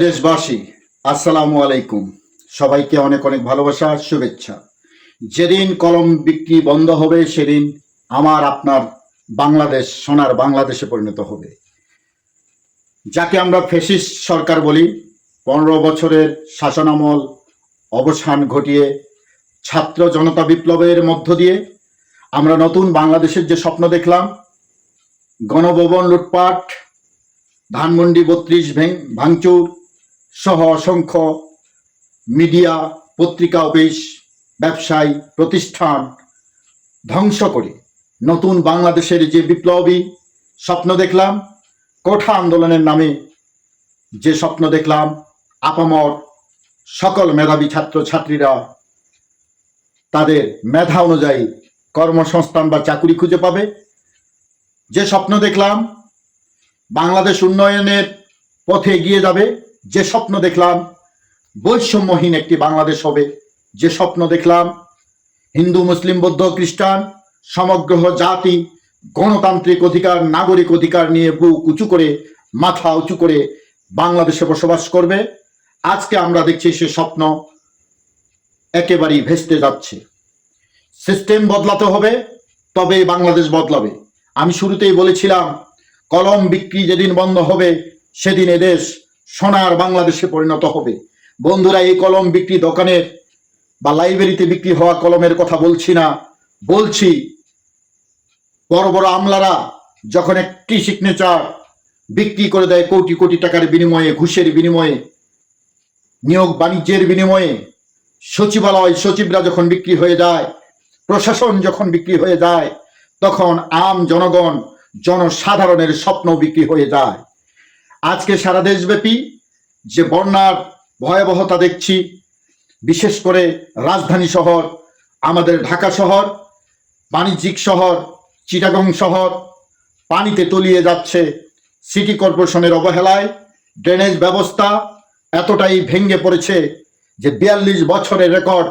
দেশবাসী, আসসালামু আলাইকুম। সবাইকে অনেক অনেক ভালোবাসা, শুভেচ্ছা। যেদিন কলম বিক্রি বন্ধ হবে সেদিন আমার আপনার বাংলাদেশ সোনার বাংলাদেশে পরিণত হবে। যাকে আমরা ফ্যাসিস্ট সরকার বলি, 15 বছরের শাসনামল অবসান ঘটিয়ে ছাত্র জনতা বিপ্লবের মধ্য দিয়ে আমরা নতুন বাংলাদেশের যে স্বপ্ন দেখলাম, গণভবন লুটপাট, ধানমন্ডি 32 ভাঙচুর সহ অসংখ্য মিডিয়া, পত্রিকা, অফিস, ব্যবসায়ী প্রতিষ্ঠান ধ্বংস করে নতুন বাংলাদেশের যে বিপ্লবী স্বপ্ন দেখলাম, কোঠা আন্দোলনের নামে যে স্বপ্ন দেখলাম, আপামর সকল মেধাবী ছাত্র ছাত্রীরা তাদের মেধা অনুযায়ী কর্মসংস্থান বা চাকুরি খুঁজে পাবে, যে স্বপ্ন দেখলাম বাংলাদেশ উন্নয়নের পথে এগিয়ে যাবে, যে স্বপ্ন দেখলাম বৈষম্যহীন একটি বাংলাদেশ হবে, যে স্বপ্ন দেখলাম হিন্দু, মুসলিম, বৌদ্ধ, খ্রিস্টান সমগ্র জাতি গণতান্ত্রিক অধিকার, নাগরিক অধিকার নিয়ে বুক উঁচু করে, মাথা উঁচু করে বাংলাদেশে বসবাস করবে। আজকে আমরা দেখছি সে স্বপ্ন একেবারেই ভেস্তে যাচ্ছে। সিস্টেম বদলাতে হবে, তবে বাংলাদেশ বদলাবে। আমি শুরুতেই বলেছিলাম, কলম বিক্রি যেদিন বন্ধ হবে সেদিন এদেশ সোনার বাংলাদেশে পরিণত হবে। বন্ধুরা, এই কলম বিক্রি দোকানের বা লাইব্রেরিতে বিক্রি হওয়া কলমের কথা বলছি না, বলছি বড় বড় আমলারা যখন একটি সিগনেচার বিক্রি করে দেয় কোটি কোটি টাকার বিনিময়ে, ঘুষের বিনিময়ে, নিয়োগ বাণিজ্যের বিনিময়ে, সচিবালয় সচিবরা যখন বিক্রি হয়ে যায়, প্রশাসন যখন বিক্রি হয়ে যায়, তখন আম জনগণ, জনসাধারণের স্বপ্ন বিক্রি হয়ে যায়। আজকে সারা দেশব্যাপী যে বন্যার ভয়াবহতা দেখছি, বিশেষ করে রাজধানী শহর আমাদের ঢাকা শহর, বাণিজ্যিক শহর চিটাগং শহর পানিতে তলিয়ে যাচ্ছে। সিটি কর্পোরেশনের অবহেলায় ড্রেনেজ ব্যবস্থা এতটাই ভেঙে পড়েছে যে 42 বছরের রেকর্ড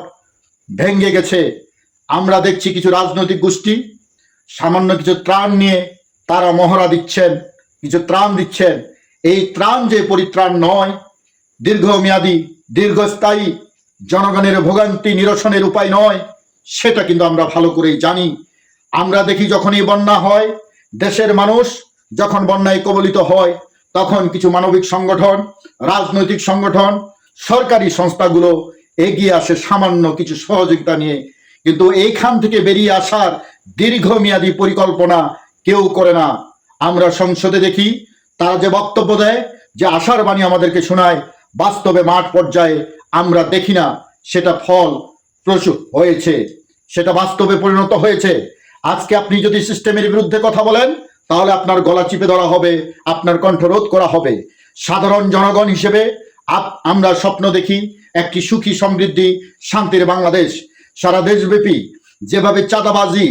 ভেঙে গেছে। আমরা দেখছি কিছু রাজনৈতিক গোষ্ঠী সামান্য কিছু ত্রাণ নিয়ে তারা মহড়া দিচ্ছেন, কিছু ত্রাণ দিচ্ছেন। এই ত্রাণ যে পরিত্রাণ নয়, দীর্ঘমেয়াদী, দীর্ঘস্থায়ী জনগণের ভোগান্তি নিরসনের উপায় নয়, সেটা কিন্তু আমরা ভালো করেই জানি। আমরা দেখি যখনই বন্যা হয়, দেশের মানুষ যখন বন্যায় কবলিত হয়, তখন কিছু মানবিক সংগঠন, রাজনৈতিক সংগঠন, সরকারি সংস্থাগুলো এগিয়ে আসে সামান্য কিছু সহযোগিতা নিয়ে, কিন্তু এইখান থেকে বেরিয়ে আসার দীর্ঘমেয়াদী পরিকল্পনা কেউ করে না। আমরা সংসদে দেখি তারা যে বক্তব্য দেয়, যে আশার বাণী আমাদেরকে শোনায়, বাস্তবে মাঠ পর্যায়ে আমরা দেখি না সেটা ফল প্রচুর হয়েছে, সেটা বাস্তবে পরিণত হয়েছে। আজকে আপনি যদি সিস্টেমের বিরুদ্ধে কথা বলেন, তাহলে আপনার গলা চিপে ধরা হবে, আপনার কণ্ঠরোধ করা হবে। সাধারণ জনগণ হিসেবে আমরা স্বপ্ন দেখি একটি সুখী, সমৃদ্ধি, শান্তির বাংলাদেশ। সারা দেশব্যাপী যেভাবে চাঁদাবাজি,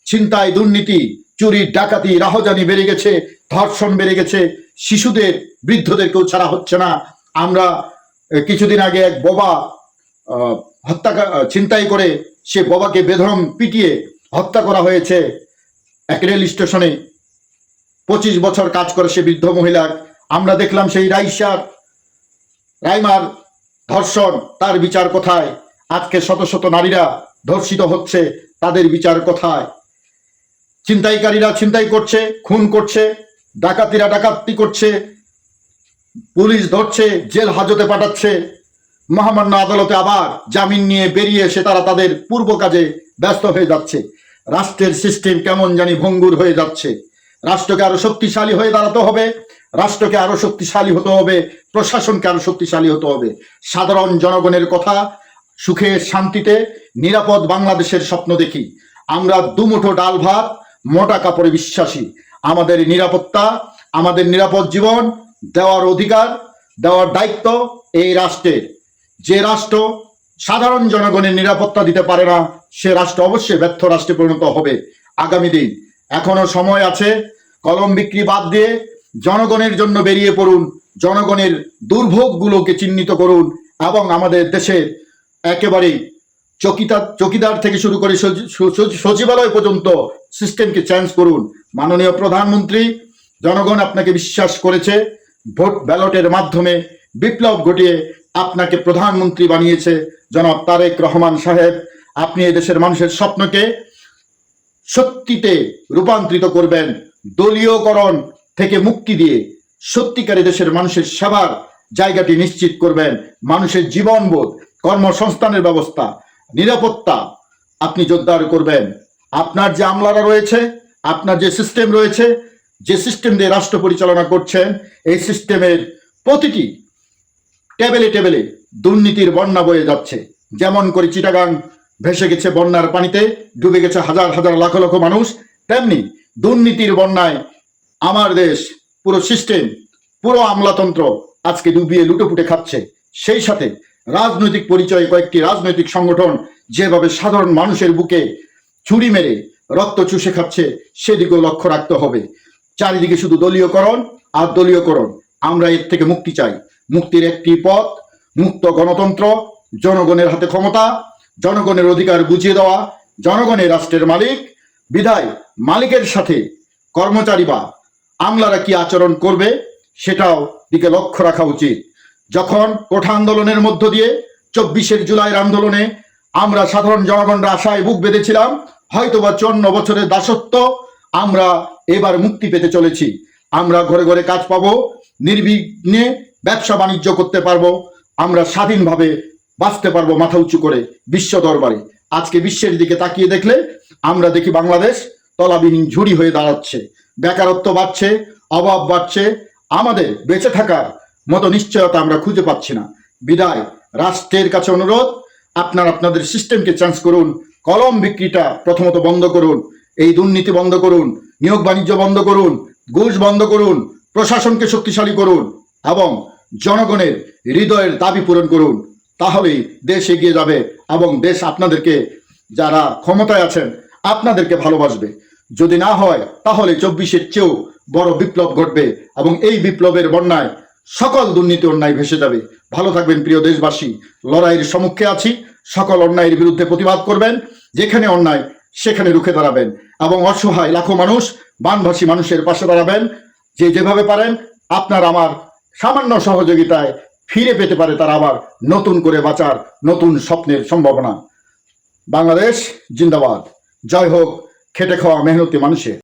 ছিনতাই, দুর্নীতি, চুরি, ডাকাতি, রাহজানি বেড়ে গেছে, ধর্ষণ বেড়ে গেছে, শিশুদের, বৃদ্ধদেরকেও ছাড়া হচ্ছে না। আমরা কিছুদিন আগে এক বোবা ছিনতাই করে সে বোবাকে বেধড়ক পিটিয়ে হত্যা করা হয়েছে এক রেল স্টেশনে। 25 বছর কাজ করে সে বৃদ্ধ মহিলার। আমরা দেখলাম সেই রাইমার ধর্ষণ, তার বিচার কোথায়? আজকে শত শত নারীরা ধর্ষিত হচ্ছে, তাদের বিচার কোথায়? ছিনতাইকারীরা ছিনতাই করছে, খুন করছে, ডাকাতিরা ডাকাতি করছে, পুলিশ ধরছে, জেল হাজতে পাঠাচ্ছে, মহামান্য আদালতে আবার জামিন নিয়ে বেরিয়ে এসে তারা তাদের পূর্ব কাজে ব্যস্ত হয়ে যাচ্ছে। রাষ্ট্রের সিস্টেম কেমন জানি ভঙ্গুর হয়ে যাচ্ছে। রাষ্ট্রকে আরো শক্তিশালী হয়ে দাঁড়াতে হবে, রাষ্ট্রকে আরো শক্তিশালী হতে হবে, প্রশাসনকে আরো শক্তিশালী হতে হবে। সাধারণ জনগণের কথা, সুখে শান্তিতে নিরাপদ বাংলাদেশের স্বপ্ন দেখি। আমরা দুমুঠো ডাল ভাত, মোটা কাপড়ে বিশ্বাসী। আমাদের নিরাপত্তা, আমাদের নিরাপদ জীবন দেওয়ার অধিকার, দেওয়ার দায়িত্ব এই রাষ্ট্রের। যে রাষ্ট্র সাধারণ জনগণের নিরাপত্তা দিতে পারে না, সে রাষ্ট্র অবশ্যই ব্যর্থ রাষ্ট্রে পরিণত হবে আগামী দিন। এখনো সময় আছে, কলম বিক্রি বাদ দিয়ে জনগণের জন্য বেরিয়ে পড়ুন, জনগণের দুর্ভোগগুলোকে চিহ্নিত করুন এবং আমাদের দেশের একেবারেই চকিদার থেকে শুরু করে সচিবালয় পর্যন্ত সিস্টেমকে চেঞ্জ করুন। মাননীয় প্রধানমন্ত্রী, জনগণ আপনাকে বিশ্বাস করেছে, ভোট ব্যালটের মাধ্যমে বিপ্লব ঘটিয়ে আপনাকে প্রধানমন্ত্রী বানিয়েছে জনাব তারেক রহমান সাহেব। আপনি এদেশের মানুষের স্বপ্নকে সত্যিতে রূপান্তরিত করবেন, দলীয়করণ থেকে মুক্তি দিয়ে সত্যিকারে দেশের মানুষের সেবার জায়গাটি নিশ্চিত করবেন। মানুষের জীবনবোধ, কর্মসংস্থানের ব্যবস্থা, নিরাপত্তা আপনি জোরদার করবেন। আপনার যে আমলারা রয়েছে, আপনার যে সিস্টেম রয়েছে, যে সিস্টেম দিয়ে রাষ্ট্র পরিচালনা করছেন, এই সিস্টেমের প্রতিটি টেবিলে টেবিলে দুর্নীতির বন্যা বয়ে যাচ্ছে। যেমন করে চিটাগাং ভেসে গেছে বন্যার পানিতে, ডুবে গেছে হাজার হাজার লাখ লক্ষ মানুষ, তেমনি দুর্নীতির বন্যায় আমার দেশ, পুরো সিস্টেম, পুরো আমলাতন্ত্র আজকে ডুবিয়ে লুটোপুটে খাচ্ছে। সেই সাথে রাজনৈতিক পরিচয়ে কয়েকটি রাজনৈতিক সংগঠন যেভাবে সাধারণ মানুষের বুকে ছুরি মেরে রক্ত চুষে খাচ্ছে, সেদিকেও লক্ষ্য রাখতে হবে। চারিদিকে শুধু দলীয়করণ আর দলীয়করণ। আমরা এর থেকে মুক্তি চাই। মুক্তির একটি পথ মুক্ত গণতন্ত্র, জনগণের হাতে ক্ষমতা, জনগণের অধিকার বুঝিয়ে দেওয়া। জনগণের রাষ্ট্রের মালিক, বিধায় মালিকের সাথে কর্মচারী বা আমলারা কি আচরণ করবে সেটাও দিকে লক্ষ্য রাখা উচিত। যখন কোঠা আন্দোলনের মধ্য দিয়ে 24শে জুলাইয়ের আন্দোলনে আমরা সাধারণ জনগণরা আশায় বুক বেঁধেছিলাম, হয়তোবা 54 বছরের দাসত্ব আমরা এবার মুক্তি পেতে চলেছি। আমরা ঘরে ঘরে কাজ পাবো, নির্বিঘ্নে ব্যবসা বাণিজ্য করতে পারবো, আমরা স্বাধীনভাবে বাঁচতে পারবো মাথা উঁচু করে বিশ্ব দরবারে। আজকে বিশ্বের দিকে তাকিয়ে দেখলে আমরা দেখি বাংলাদেশ তলাবিহীন ঝুড়ি হয়ে দাঁড়াচ্ছে, বেকারত্ব বাড়ছে, অভাব বাড়ছে, আমাদের বেঁচে থাকার মতো নিশ্চয়তা আমরা খুঁজে পাচ্ছি না। বিদায় রাষ্ট্রের কাছে অনুরোধ, আপনারা আপনাদের সিস্টেমকে চেঞ্জ করুন। কলম বিক্রিটা প্রথমত বন্ধ করুন, এই দুর্নীতি বন্ধ করুন, নিয়োগ বাণিজ্য বন্ধ করুন, ঘুষ বন্ধ করুন, প্রশাসনকে শক্তিশালী করুন এবং জনগণের হৃদয়ের দাবি পূরণ করুন। তাহলেই দেশ এগিয়ে যাবে এবং দেশ আপনাদেরকে, যারা ক্ষমতায় আছেন, আপনাদেরকে ভালোবাসবে। যদি না হয় তাহলে 24-এর চেয়েও বড় বিপ্লব ঘটবে এবং এই বিপ্লবের বন্যায় সকল দুর্নীতি অন্যায় ভেসে যাবে। ভালো থাকবেন প্রিয় দেশবাসী। লড়াইয়ের সম্মুখে আছি, সকল অন্যায়ের বিরুদ্ধে প্রতিবাদ করবেন, যেখানে অন্যায় সেখানে রুখে দাঁড়াবেন এবং অসহায় লাখো মানুষ, বানভাসী মানুষের পাশে দাঁড়াবেন। যে যেভাবে পারেন আপনার আমার সামান্য সহযোগিতায় ফিরে পেতে পারে তারা আবার নতুন করে বাঁচার নতুন স্বপ্নের সম্ভাবনা। বাংলাদেশ জিন্দাবাদ। জয় হোক খেটে খাওয়া মেহনতি মানুষের।